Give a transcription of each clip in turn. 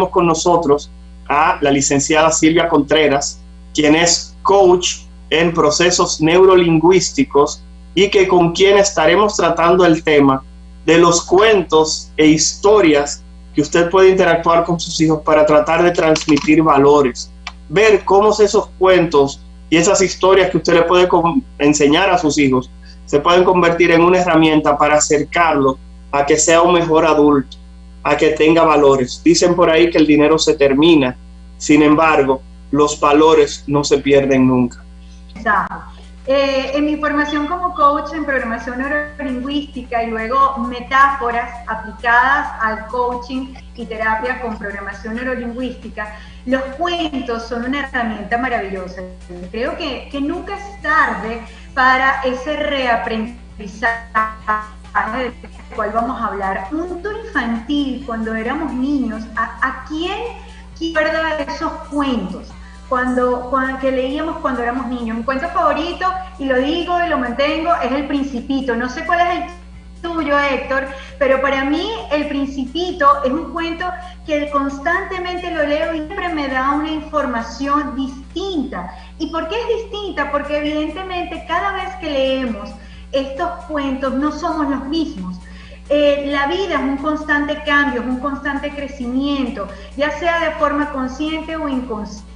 tenemos con nosotros a la licenciada Silvia Contreras, quien es coach en procesos neurolingüísticos y que con quien estaremos tratando el tema de los cuentos e historias que usted puede interactuar con sus hijos para tratar de transmitir valores, ver cómo esos cuentos y esas historias que usted le puede enseñar a sus hijos se pueden convertir en una herramienta para acercarlo a que sea un mejor adulto, a que tenga valores. Dicen por ahí que el dinero se termina, sin embargo, los valores no se pierden nunca. En mi formación como coach en programación neurolingüística y luego metáforas aplicadas al coaching y terapia con programación neurolingüística, los cuentos son una herramienta maravillosa. Creo que nunca es tarde para ese reaprendizaje del cual vamos a hablar. Un mundo infantil, cuando éramos niños, ¿a quién recuerda esos cuentos? Que leíamos cuando éramos niños. Mi cuento favorito, y lo digo y lo mantengo, es El Principito. No sé cuál es el tuyo, Héctor, pero para mí El Principito es un cuento que constantemente lo leo y siempre me da una información distinta. ¿Y por qué es distinta? Porque evidentemente cada vez que leemos estos cuentos no somos los mismos. La vida es un constante cambio, es un constante crecimiento, ya sea de forma consciente o inconsciente.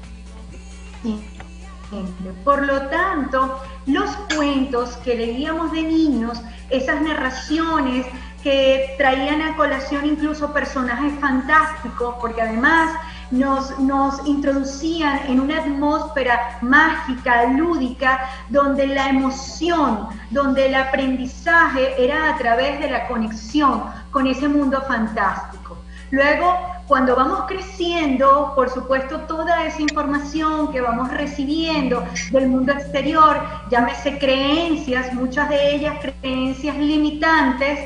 Por lo tanto, los cuentos que leíamos de niños, esas narraciones que traían a colación incluso personajes fantásticos, porque además nos introducían en una atmósfera mágica, lúdica, donde la emoción, donde el aprendizaje era a través de la conexión con ese mundo fantástico. Luego, cuando vamos creciendo, por supuesto, toda esa información que vamos recibiendo del mundo exterior, llámese creencias, muchas de ellas creencias limitantes,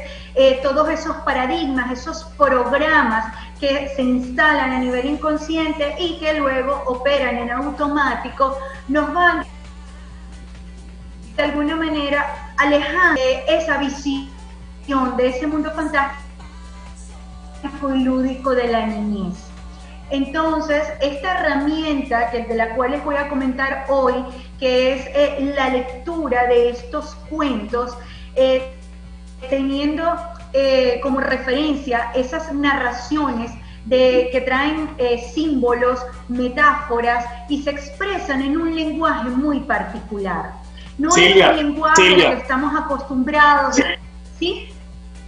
todos esos paradigmas, esos programas que se instalan a nivel inconsciente y que luego operan en automático, nos van de alguna manera alejando de esa visión, de ese mundo fantástico y lúdico de la niñez. Entonces, esta herramienta de la cual les voy a comentar hoy, que es la lectura de estos cuentos, teniendo como referencia esas narraciones que traen símbolos, metáforas y se expresan en un lenguaje muy particular. No Silvia, es el lenguaje al que estamos acostumbrados. ¿Sí?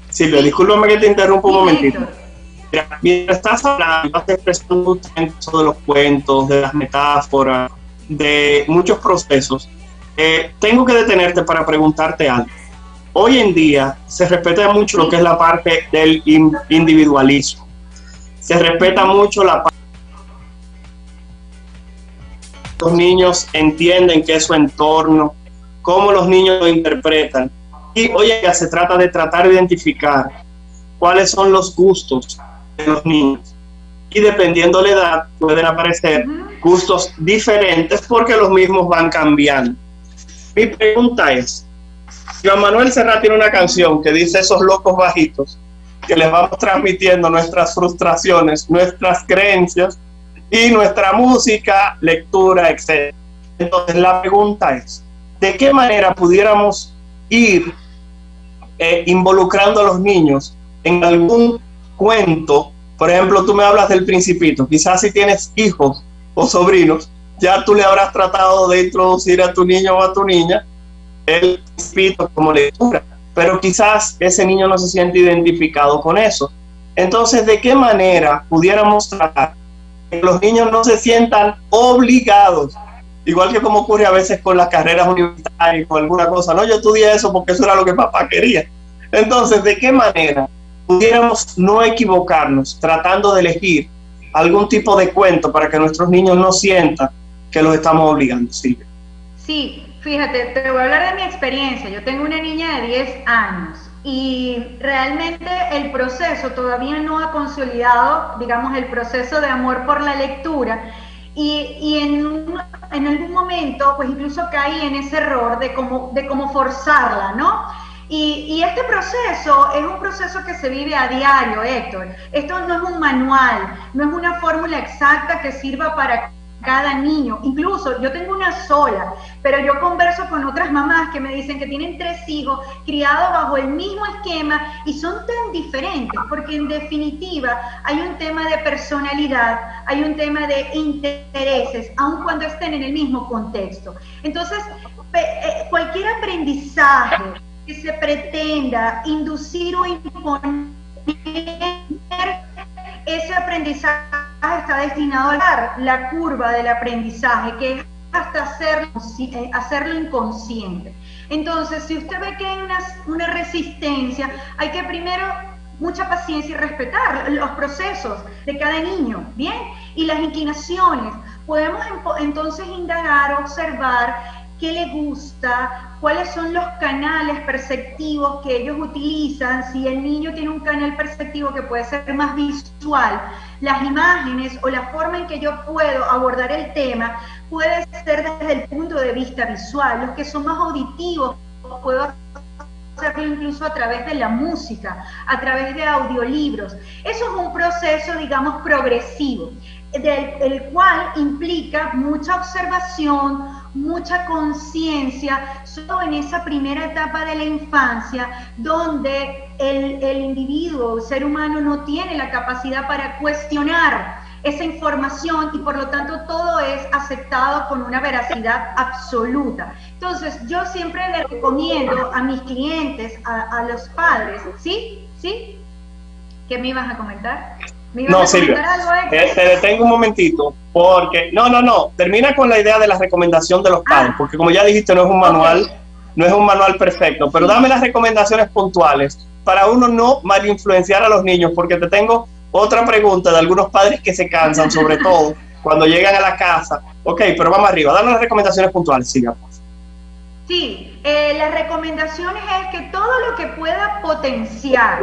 Silvia, discúlpame que te interrumpa un momentito. Mientras estás hablando, estás expresando mucho de los cuentos, de las metáforas, de muchos procesos. Tengo que detenerte para preguntarte algo. Hoy en día se respeta mucho lo que es la parte del individualismo. Se respeta mucho la parte que los niños entienden que es su entorno, cómo los niños lo interpretan. Y oye, ya se trata de tratar de identificar cuáles son los gustos de los niños. Y dependiendo de la edad, pueden aparecer gustos diferentes porque los mismos van cambiando. Mi pregunta es, Joan Manuel Serrat tiene una canción que dice esos locos bajitos, que les vamos transmitiendo nuestras frustraciones, nuestras creencias y nuestra música, lectura, etc. Entonces la pregunta es, ¿de qué manera pudiéramos ir involucrando a los niños en algún cuento? Por ejemplo, tú me hablas del Principito, quizás si tienes hijos o sobrinos, ya tú le habrás tratado de introducir a tu niño o a tu niña el Principito como lectura, pero quizás ese niño no se siente identificado con eso. Entonces, ¿de qué manera pudiéramos tratar que los niños no se sientan obligados? Igual que como ocurre a veces con las carreras universitarias, con alguna cosa, no, yo estudié eso porque eso era lo que papá quería. Entonces, ¿de qué manera pudiéramos no equivocarnos tratando de elegir algún tipo de cuento para que nuestros niños no sientan que los estamos obligando? Silvia. Sí, fíjate, te voy a hablar de mi experiencia. Yo tengo una niña de 10 años y realmente el proceso todavía no ha consolidado, digamos, el proceso de amor por la lectura. Y en algún momento, pues incluso caí en ese error de cómo forzarla, ¿no? Y este proceso es un proceso que se vive a diario, Héctor. Esto no es un manual, no es una fórmula exacta que sirva para cada niño. Incluso yo tengo una sola, pero yo converso con otras mamás que me dicen que tienen 3 hijos criados bajo el mismo esquema y son tan diferentes, porque en definitiva hay un tema de personalidad, hay un tema de intereses, aun cuando estén en el mismo contexto. Entonces, cualquier aprendizaje que se pretenda inducir o imponer, ese aprendizaje está destinado a dar la curva del aprendizaje, que es hasta hacerlo inconsciente. Entonces, si usted ve que hay una resistencia, hay que primero mucha paciencia y respetar los procesos de cada niño, ¿bien? Y las inclinaciones. Podemos entonces indagar, observar qué le gusta, cuáles son los canales perceptivos que ellos utilizan. Si el niño tiene un canal perceptivo que puede ser más visual, las imágenes o la forma en que yo puedo abordar el tema puede ser desde el punto de vista visual. Los que son más auditivos, puedo hacerlo incluso a través de la música, a través de audiolibros. Eso es un proceso, digamos, progresivo, el cual implica mucha observación, mucha conciencia, solo en esa primera etapa de la infancia, donde el individuo, el ser humano, no tiene la capacidad para cuestionar esa información y por lo tanto todo es aceptado con una veracidad absoluta. Entonces, yo siempre le recomiendo a mis clientes, a los padres, ¿sí? ¿Qué me ibas a comentar? No, Silvia, te detengo un momentito, porque, termina con la idea de la recomendación de los padres, porque como ya dijiste, no es un manual, no es un manual perfecto, pero dame las recomendaciones puntuales para uno no malinfluenciar a los niños, porque te tengo otra pregunta de algunos padres que se cansan, sobre todo cuando llegan a la casa. Ok, pero vamos arriba, dame las recomendaciones puntuales, sigamos. Sí, las recomendaciones es que todo lo que pueda potenciar,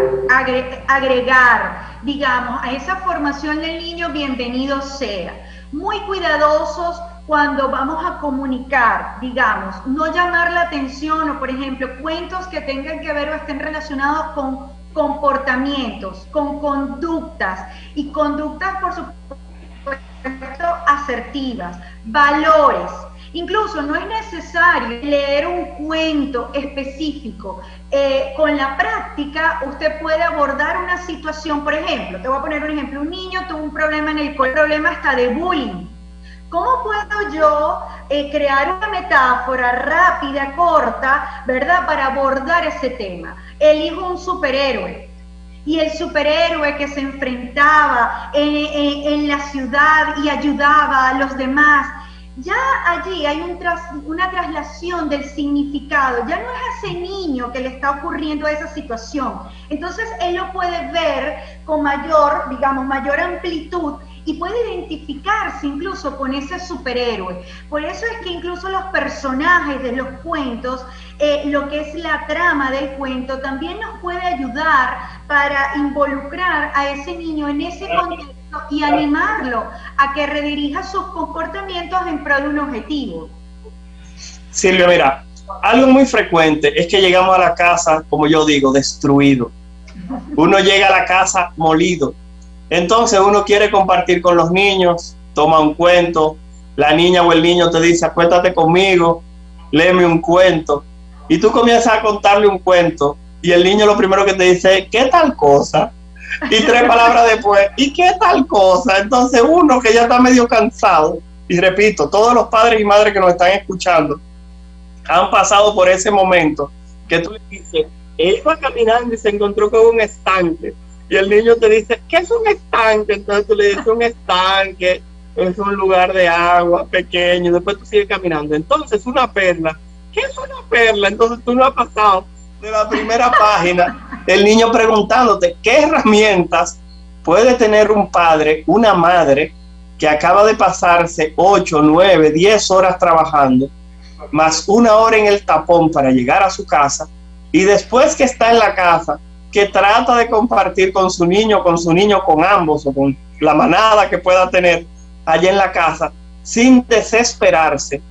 agregar, digamos, a esa formación del niño, bienvenido sea. Muy cuidadosos cuando vamos a comunicar, digamos, no llamar la atención o, por ejemplo, cuentos que tengan que ver o estén relacionados con comportamientos, con conductas, y conductas, por supuesto, asertivas, valores. Incluso no es necesario leer un cuento específico. Con la práctica usted puede abordar una situación. Por ejemplo, te voy a poner un ejemplo. Un niño tuvo un problema en el colegio, un problema hasta de bullying. ¿Cómo puedo yo crear una metáfora rápida, corta, ¿verdad?, para abordar ese tema? Elijo un superhéroe. Y el superhéroe que se enfrentaba en la ciudad y ayudaba a los demás. Ya allí hay una traslación del significado, ya no es a ese niño que le está ocurriendo esa situación. Entonces él lo puede ver con mayor amplitud y puede identificarse incluso con ese superhéroe. Por eso es que incluso los personajes de los cuentos, lo que es la trama del cuento, también nos puede ayudar para involucrar a ese niño en ese contexto y animarlo a que redirija sus comportamientos en pro de un objetivo. Silvia, mira, algo muy frecuente es que llegamos a la casa, como yo digo, destruido. Uno llega a la casa molido. Entonces uno quiere compartir con los niños, toma un cuento, la niña o el niño te dice, acuéstate conmigo, léeme un cuento, y tú comienzas a contarle un cuento, y el niño lo primero que te dice es, ¿qué tal cosa? Y 3 palabras después, ¿y qué tal cosa? Entonces uno que ya está medio cansado, y repito, todos los padres y madres que nos están escuchando han pasado por ese momento que tú le dices, él va caminando y se encontró con un estanque, y el niño te dice, ¿qué es un estanque? Entonces tú le dices, un estanque es un lugar de agua pequeño, y después tú sigues caminando. Entonces una perla, ¿qué es una perla? Entonces tú no has pasado de la primera página, el niño preguntándote qué herramientas puede tener un padre, una madre que acaba de pasarse 8, 9, 10 horas trabajando, más 1 hora en el tapón para llegar a su casa, y después que está en la casa, que trata de compartir con su niño, con ambos, o con la manada que pueda tener allá en la casa, sin desesperarse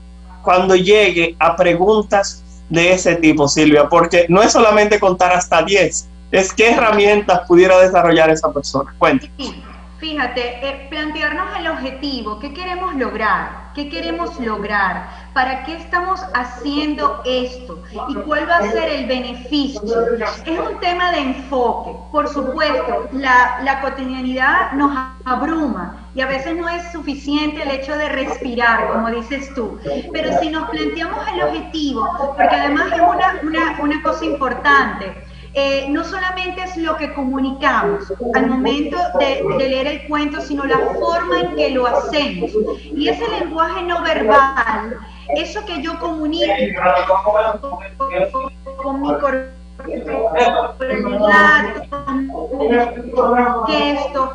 cuando llegue a preguntas de ese tipo, Silvia? Porque no es solamente contar hasta 10, es qué herramientas pudiera desarrollar esa persona. Cuéntame. Sí, fíjate, plantearnos el objetivo, ¿qué queremos lograr? ¿Qué queremos lograr? ¿Para qué estamos haciendo esto? ¿Y cuál va a ser el beneficio? Es un tema de enfoque. Por supuesto, la cotidianidad nos abruma y a veces no es suficiente el hecho de respirar, como dices tú. Pero si nos planteamos el objetivo, porque además es una cosa importante, no solamente es lo que comunicamos al momento de leer el cuento, sino la forma en que lo hacemos. Y ese lenguaje no verbal, eso que yo comunico con mi gestos,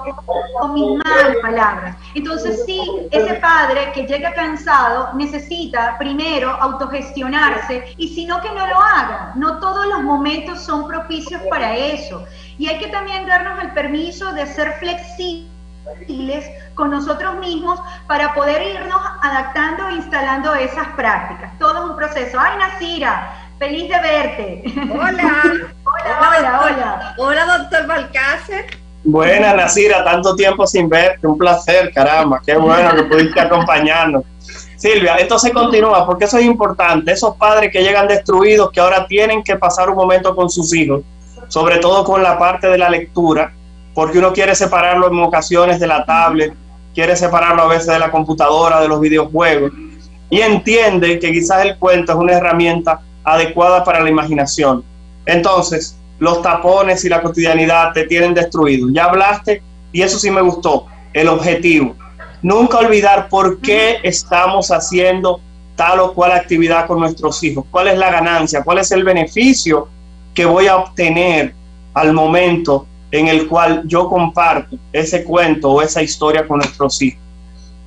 con mis malas palabras. Entonces sí, ese padre que llega cansado necesita primero autogestionarse, y si no, que no lo haga. No todos los momentos son propicios para eso, y hay que también darnos el permiso de ser flexibles con nosotros mismos para poder irnos adaptando e instalando esas prácticas. Todo es un proceso. ¡Ay, Nasira! Feliz de verte. Hola. Hola. Hola, doctor Balcácer. Buena, Nasira, tanto tiempo sin verte, un placer, caramba, qué bueno que pudiste acompañarnos. Silvia, esto se continúa porque eso es importante, esos padres que llegan destruidos, que ahora tienen que pasar un momento con sus hijos, sobre todo con la parte de la lectura, porque uno quiere separarlo en ocasiones de la tablet, quiere separarlo a veces de la computadora, de los videojuegos, y entiende que quizás el cuento es una herramienta adecuada para la imaginación. Entonces, los tapones y la cotidianidad te tienen destruido. Ya hablaste, y eso sí me gustó, el objetivo. Nunca olvidar por qué estamos haciendo tal o cual actividad con nuestros hijos. ¿Cuál es la ganancia? ¿Cuál es el beneficio que voy a obtener al momento en el cual yo comparto ese cuento o esa historia con nuestros hijos?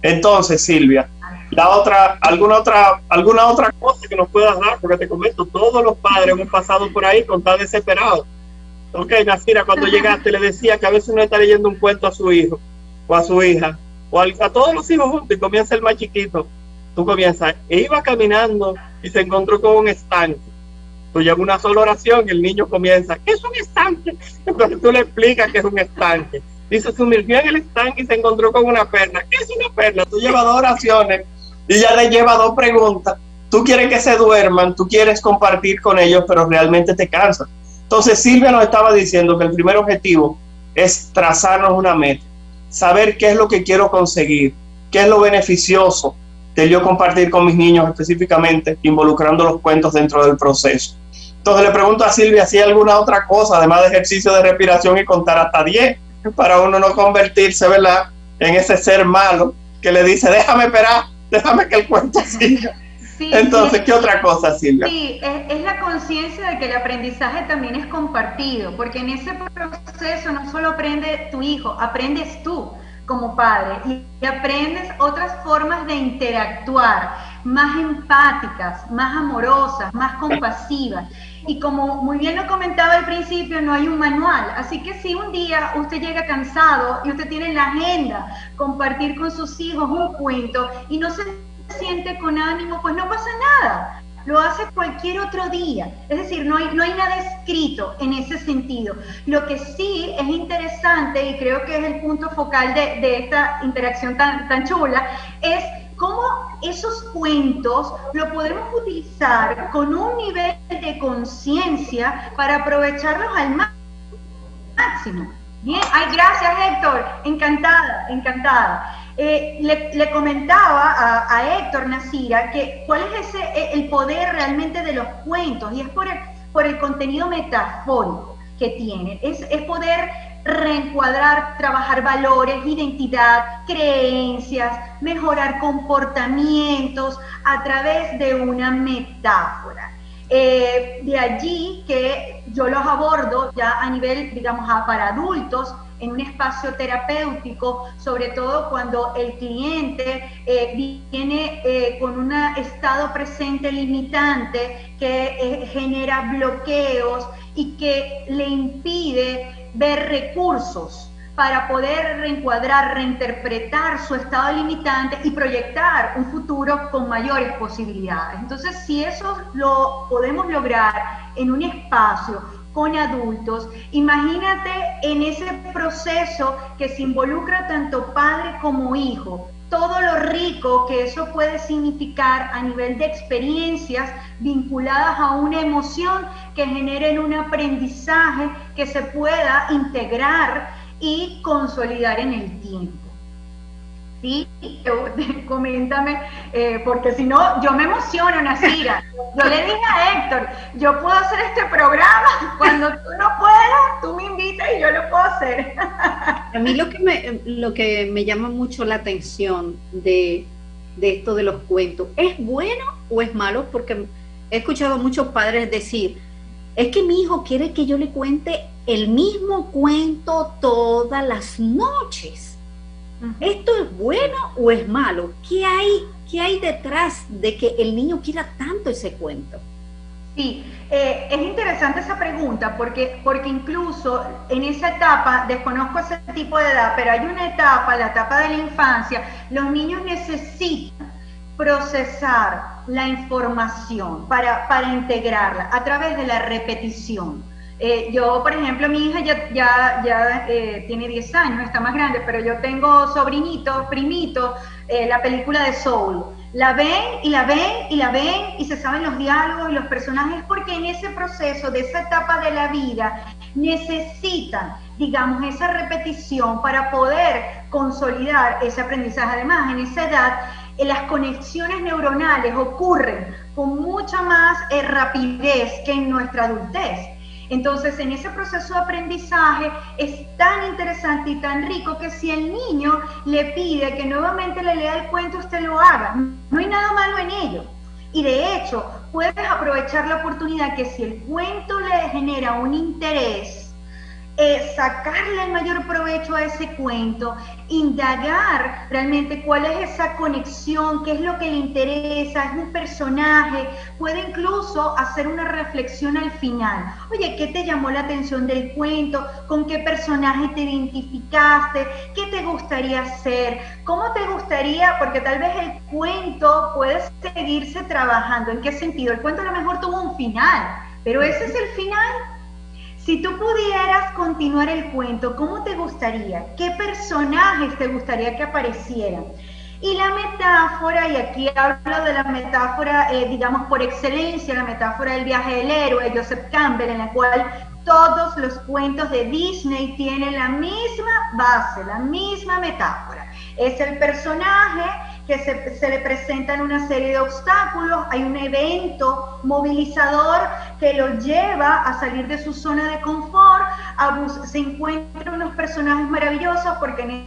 Entonces, Silvia, alguna otra cosa que nos puedas dar, porque te comento, todos los padres hemos pasado por ahí con tan desesperados. Ok, Nasira, cuando llegaste le decía que a veces uno está leyendo un cuento a su hijo o a su hija o a todos los hijos juntos, y comienza el más chiquito, tú comienzas, e iba caminando y se encontró con un estanque. Tú llevas una sola oración y el niño comienza, ¿qué es un estanque? Entonces tú le explicas que es un estanque. Dice, sumergió en el estanque y se encontró con una perla. ¿Qué es una perla? Tú llevas 2 oraciones y ya le lleva 2 preguntas. Tú quieres que se duerman, tú quieres compartir con ellos, pero realmente te cansas. Entonces Silvia nos estaba diciendo que el primer objetivo es trazarnos una meta, saber qué es lo que quiero conseguir, qué es lo beneficioso de yo compartir con mis niños, específicamente involucrando los cuentos dentro del proceso. Entonces le pregunto a Silvia si hay alguna otra cosa, además de ejercicio de respiración y contar hasta 10, para uno no convertirse, ¿verdad?, en ese ser malo que le dice, déjame esperar, déjame que el cuento siga. Sí, entonces, ¿qué otra cosa, Silvia? Sí, es la conciencia de que el aprendizaje también es compartido, porque en ese proceso no solo aprende tu hijo, aprendes tú como padre y aprendes otras formas de interactuar, más empáticas, más amorosas, más compasivas. Y como muy bien lo comentaba al principio, no hay un manual, así que si un día usted llega cansado y usted tiene en la agenda compartir con sus hijos un cuento y no se siente con ánimo, pues no pasa nada, lo hace cualquier otro día. Es decir, no hay nada escrito en ese sentido. Lo que sí es interesante, y creo que es el punto focal de esta interacción tan chula, es cómo esos cuentos lo podemos utilizar con un nivel de conciencia para aprovecharlos al máximo. Bien, ay, gracias, Héctor, encantada. Le comentaba a Héctor, Nasira, que cuál es el poder realmente de los cuentos, y es por el contenido metafórico que tienen. Es poder reencuadrar, trabajar valores, identidad, creencias, mejorar comportamientos a través de una metáfora. De allí que yo los abordo ya a nivel, digamos, para adultos, en un espacio terapéutico, sobre todo cuando el cliente viene con un estado presente limitante que genera bloqueos y que le impide ver recursos para poder reencuadrar, reinterpretar su estado limitante y proyectar un futuro con mayores posibilidades. Entonces, si eso lo podemos lograr en un espacio con adultos, imagínate en ese proceso que se involucra tanto padre como hijo, todo lo rico que eso puede significar a nivel de experiencias vinculadas a una emoción que generen un aprendizaje que se pueda integrar y consolidar en el tiempo. ¿Sí? Coméntame, porque si no, yo me emociono, Nacira. Yo le dije a Héctor, yo puedo hacer este programa, cuando tú no puedas, tú me invitas y yo lo puedo hacer. A mí lo que me llama mucho la atención de esto de los cuentos, ¿es bueno o es malo? Porque he escuchado a muchos padres decir, es que mi hijo quiere que yo le cuente el mismo cuento todas las noches. ¿Esto es bueno o es malo? ¿Qué hay detrás de que el niño quiera tanto ese cuento? Sí, es interesante esa pregunta porque incluso en esa etapa, desconozco ese tipo de edad, pero hay una etapa, la etapa de la infancia, los niños necesitan procesar la información para integrarla a través de la repetición. Yo, por ejemplo, mi hija ya tiene 10 años, está más grande, pero yo tengo sobrinitos, primitos, la película de Soul. La ven y la ven y la ven y se saben los diálogos y los personajes porque en ese proceso de esa etapa de la vida necesitan, digamos, esa repetición para poder consolidar ese aprendizaje. Además, en esa edad, las conexiones neuronales ocurren con mucha más rapidez que en nuestra adultez. Entonces, en ese proceso de aprendizaje es tan interesante y tan rico que si el niño le pide que nuevamente le lea el cuento, usted lo haga. No hay nada malo en ello. Y de hecho, puedes aprovechar la oportunidad que si el cuento le genera un interés, sacarle el mayor provecho a ese cuento, indagar realmente cuál es esa conexión, qué es lo que le interesa, es un personaje, puede incluso hacer una reflexión al final. Oye, ¿qué te llamó la atención del cuento? ¿Con qué personaje te identificaste? ¿Qué te gustaría hacer? ¿Cómo te gustaría? Porque tal vez el cuento puede seguirse trabajando. ¿En qué sentido? El cuento a lo mejor tuvo un final, pero ese es el final. Si tú pudieras continuar el cuento, ¿cómo te gustaría? ¿Qué personajes te gustaría que aparecieran? Y la metáfora, y aquí hablo de la metáfora, digamos, por excelencia, la metáfora del viaje del héroe, Joseph Campbell, en la cual todos los cuentos de Disney tienen la misma base, la misma metáfora. Es el personaje que se le presentan una serie de obstáculos, hay un evento movilizador que lo lleva a salir de su zona de confort, se encuentran unos personajes maravillosos porque en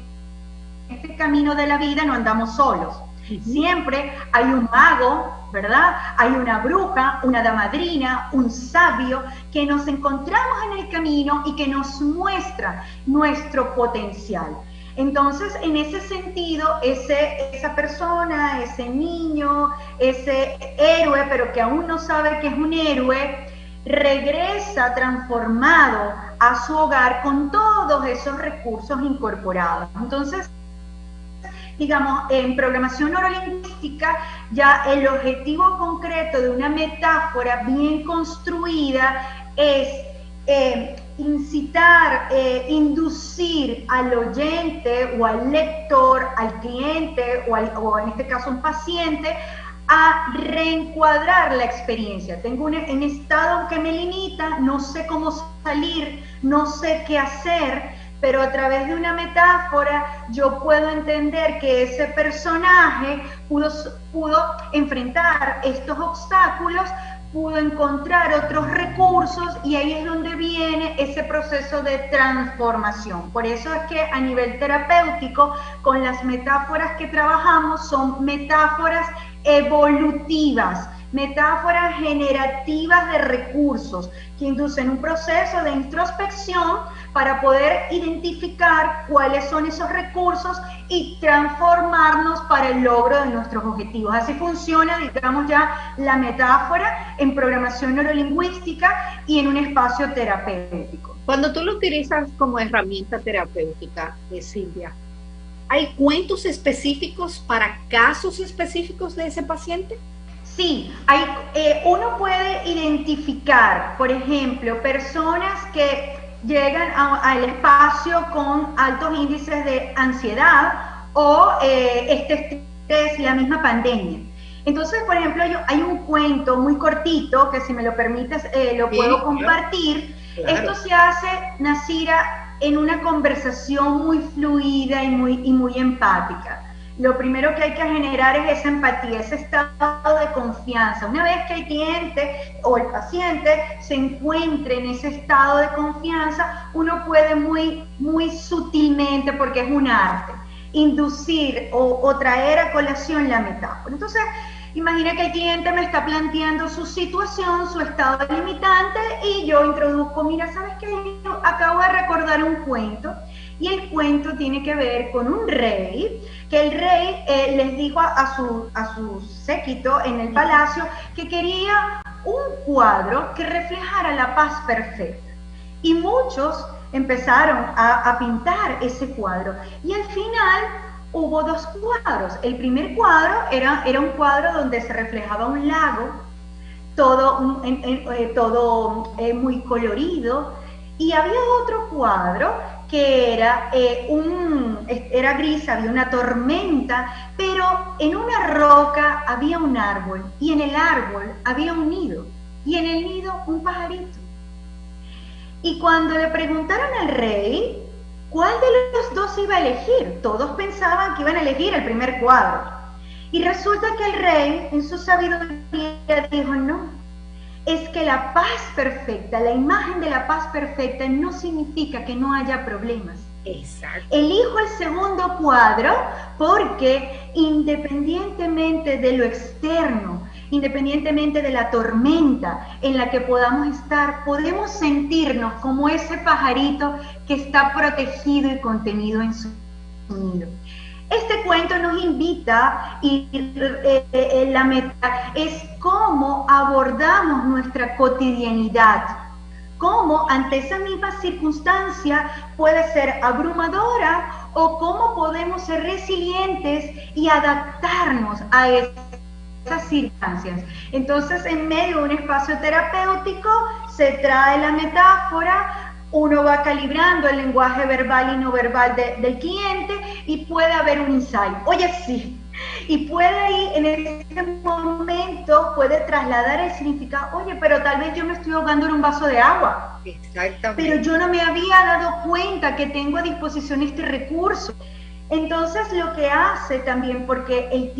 este camino de la vida no andamos solos. Siempre hay un mago, ¿verdad? Hay una bruja, una damadrina, un sabio que nos encontramos en el camino y que nos muestra nuestro potencial. Entonces, en ese sentido, esa persona, ese niño, ese héroe, pero que aún no sabe que es un héroe, regresa transformado a su hogar con todos esos recursos incorporados. Entonces, digamos, en programación neurolingüística, ya el objetivo concreto de una metáfora bien construida es incitar, inducir al oyente o al lector, al cliente o en este caso un paciente, a reencuadrar la experiencia. Tengo un estado que me limita, no sé cómo salir, no sé qué hacer, pero a través de una metáfora yo puedo entender que ese personaje pudo enfrentar estos obstáculos, pudo encontrar otros recursos y ahí es donde viene ese proceso de transformación. Por eso es que a nivel terapéutico, con las metáforas que trabajamos son metáforas evolutivas, metáforas generativas de recursos que inducen un proceso de introspección para poder identificar cuáles son esos recursos y transformarnos para el logro de nuestros objetivos. Así funciona, digamos, ya la metáfora en programación neurolingüística y en un espacio terapéutico. Cuando tú lo utilizas como herramienta terapéutica, Silvia, ¿hay cuentos específicos para casos específicos de ese paciente? Sí, uno puede identificar, por ejemplo, personas que llegan al espacio con altos índices de ansiedad o este estrés, la misma pandemia. Entonces, por ejemplo, hay un cuento muy cortito que, si me lo permites, lo puedo compartir. Claro. Esto se hace, Nasira, en una conversación muy fluida y muy empática. Lo primero que hay que generar es esa empatía, ese estado de confianza. Una vez que el cliente o el paciente se encuentre en ese estado de confianza, uno puede muy sutilmente, porque es un arte, inducir o traer a colación la metáfora. Entonces, imagina que el cliente me está planteando su situación, su estado limitante, y yo introduzco, mira, ¿sabes qué? Yo acabo de recordar un cuento, y el cuento tiene que ver con un rey, que el rey les dijo a su séquito en el palacio que quería un cuadro que reflejara la paz perfecta. Y muchos empezaron a pintar ese cuadro, y al final hubo dos cuadros. El primer cuadro era un cuadro donde se reflejaba un lago, todo muy colorido, y había otro cuadro que era gris, había una tormenta, pero en una roca había un árbol, y en el árbol había un nido, y en el nido un pajarito. Y cuando le preguntaron al rey ¿cuál de los dos iba a elegir? Todos pensaban que iban a elegir el primer cuadro. Y resulta que el rey, en su sabiduría, dijo, no, es que la paz perfecta, la imagen de la paz perfecta no significa que no haya problemas. Exacto. Elijo el segundo cuadro porque, independientemente de lo externo, independientemente de la tormenta en la que podamos estar, podemos sentirnos como ese pajarito que está protegido y contenido en su nido. Este cuento nos invita, y la meta es cómo abordamos nuestra cotidianidad, cómo ante esa misma circunstancia puede ser abrumadora, o cómo podemos ser resilientes y adaptarnos a esas circunstancias. Entonces, en medio de un espacio terapéutico se trae la metáfora, uno va calibrando el lenguaje verbal y no verbal del cliente, y puede haber un insight. Oye, sí, y puede ahí, en ese momento, puede trasladar el significado. Oye, pero tal vez yo me estoy ahogando en un vaso de agua. Exactamente. Pero yo no me había dado cuenta que tengo a disposición este recurso. Entonces, lo que hace también, porque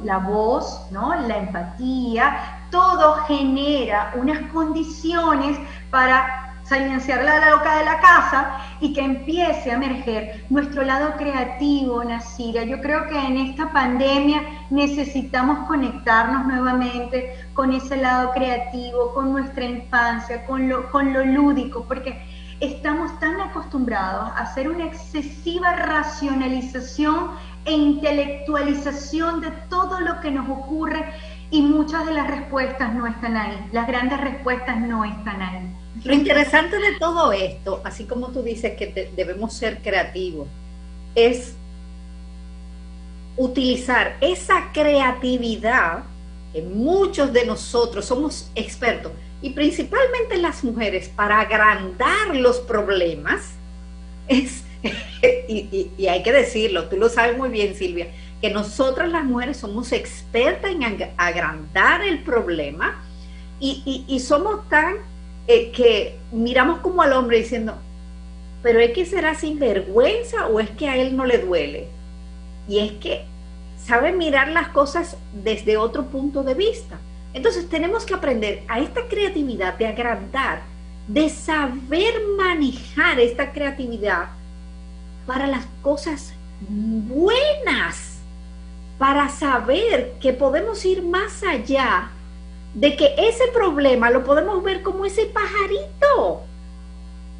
la voz, ¿no?, la empatía, todo genera unas condiciones para silenciar la loca de la casa y que empiece a emerger nuestro lado creativo, Nasira. Yo creo que en esta pandemia necesitamos conectarnos nuevamente con ese lado creativo, con nuestra infancia, con lo lúdico, porque estamos tan acostumbrados a hacer una excesiva racionalización e intelectualización de todo lo que nos ocurre, y muchas de las respuestas no están ahí, las grandes respuestas no están ahí. Lo interesante de todo esto, así como tú dices que debemos ser creativos, es utilizar esa creatividad que muchos de nosotros somos expertos, y principalmente las mujeres, para agrandar los problemas. Y hay que decirlo, tú lo sabes muy bien, Silvia, que nosotras las mujeres somos expertas en agrandar el problema, y somos tan que miramos como al hombre diciendo, pero es que será sinvergüenza, o es que a él no le duele. Y es que sabe mirar las cosas desde otro punto de vista. Entonces tenemos que aprender a esta creatividad de agrandar, de saber manejar esta creatividad para las cosas buenas, para saber que podemos ir más allá de que ese problema lo podemos ver como ese pajarito,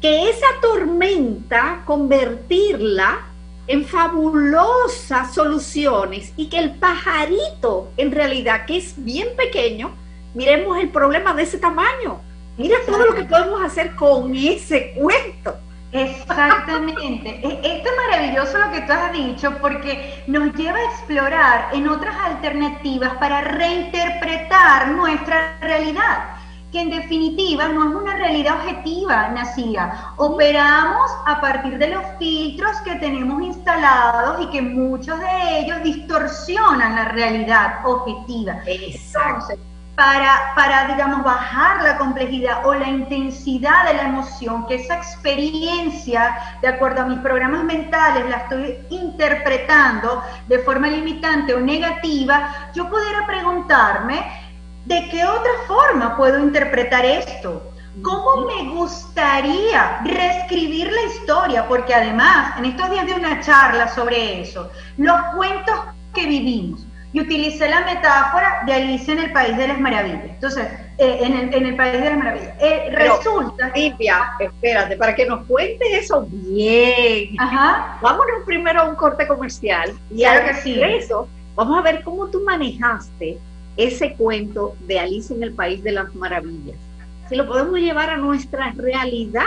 que esa tormenta convertirla en fabulosas soluciones y que el pajarito, en realidad, que es bien pequeño, miremos el problema de ese tamaño. Mira todo lo que podemos hacer con ese cuento. Exactamente. Esto es maravilloso lo que tú has dicho porque nos lleva a explorar en otras alternativas para reinterpretar nuestra realidad, que en definitiva no es una realidad objetiva, Nacía. Operamos a partir de los filtros que tenemos instalados y que muchos de ellos distorsionan la realidad objetiva. Exacto. Entonces, para, digamos, bajar la complejidad o la intensidad de la emoción, que esa experiencia, de acuerdo a mis programas mentales, la estoy interpretando de forma limitante o negativa, yo pudiera preguntarme, ¿de qué otra forma puedo interpretar esto? ¿Cómo me gustaría reescribir la historia? Porque además, en estos días de una charla sobre eso, los cuentos que vivimos, y utilicé la metáfora de Alicia en el País de las Maravillas. Entonces, en el País de las Maravillas. Resulta... Silvia, espérate, para que nos cuentes eso bien. Ajá. Vámonos primero a un corte comercial. Y claro que sí. Eso, vamos a ver cómo tú manejaste ese cuento de Alicia en el País de las Maravillas. Si lo podemos llevar a nuestra realidad,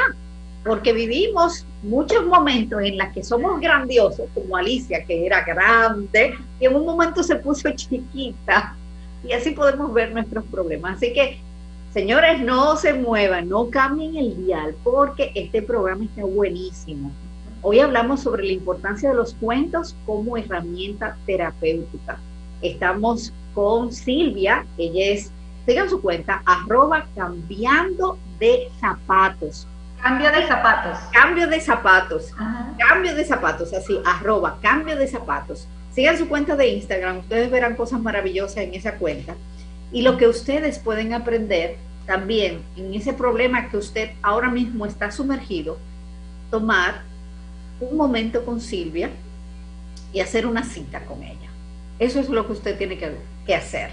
porque vivimos muchos momentos en los que somos grandiosos, como Alicia, que era grande, y en un momento se puso chiquita, y así podemos ver nuestros problemas. Así que, señores, no se muevan, no cambien el dial, porque este programa está buenísimo. Hoy hablamos sobre la importancia de los cuentos como herramienta terapéutica. Estamos con Silvia, ella es, sigan su cuenta, @cambiando de zapatos. Cambio de zapatos. Cambio de zapatos. Ajá. Cambio de zapatos, así, @cambio de zapatos. Sigan su cuenta de Instagram, ustedes verán cosas maravillosas en esa cuenta. Y lo que ustedes pueden aprender también en ese problema que usted ahora mismo está sumergido, tomar un momento con Silvia y hacer una cita con ella. Eso es lo que usted tiene que hacer.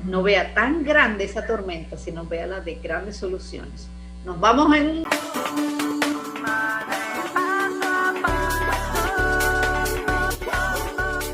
No vea tan grande esa tormenta, sino vea la de grandes soluciones. Nos vamos en...